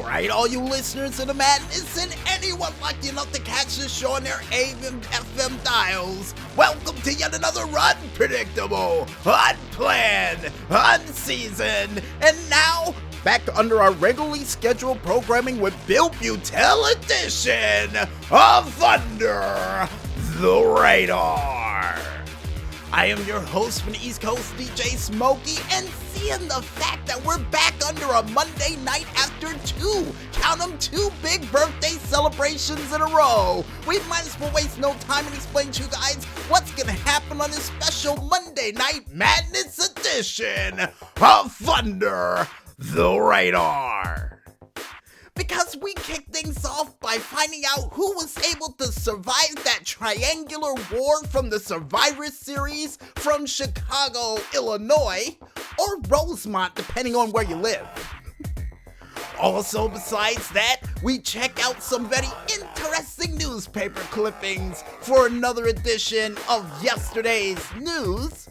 Alright, all you listeners of the madness and anyone lucky enough to catch this show on their AM and FM dials, welcome to yet another unpredictable, unplanned, unseasoned, and now back to under our regularly scheduled programming with Bill Butel edition of Under the Radar. I am your host from the East Coast, DJ Smokey, and seeing the fact that we're back under a Monday night after two big birthday celebrations in a row, we might as well waste no time and explain to you guys what's gonna happen on this special Monday Night Madness edition of Under the Radar. Because we kicked things off by finding out who was able to survive that triangular war from the Survivor Series from Chicago, Illinois, or Rosemont, depending on where you live. Also, besides that, we check out some very interesting newspaper clippings for another edition of yesterday's news.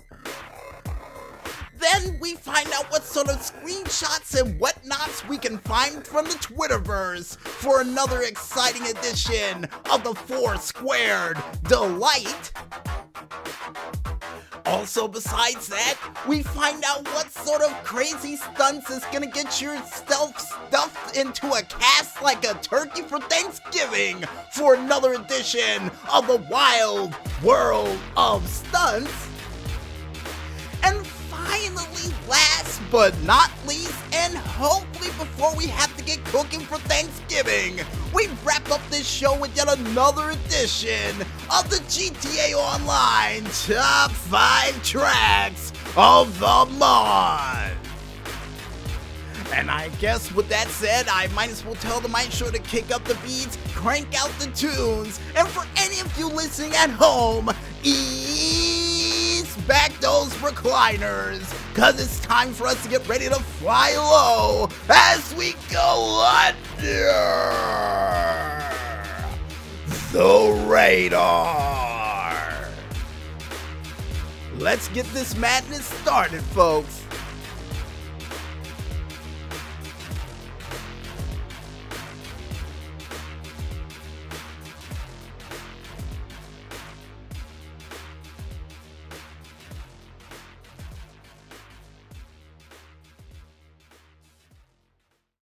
Then we find out what sort of screenshots and whatnots we can find from the Twitterverse for another exciting edition of the Four Squared Delight. Also, besides that, we find out what sort of crazy stunts is gonna get yourself stuffed into a cast like a turkey for Thanksgiving for another edition of the Wild World of Stunts. And finally, last but not least, and hopefully before we have to get cooking for Thanksgiving, we wrap up this show with yet another edition of the GTA Online Top 5 Tracks of the Month. And I guess with that said, I might as well tell them I'm sure to kick up the beats, crank out the tunes, and for any of you listening at home, ease back those recliners, cause it's time for us to get ready to fly low as we go under the radar. Let's get this madness started, folks.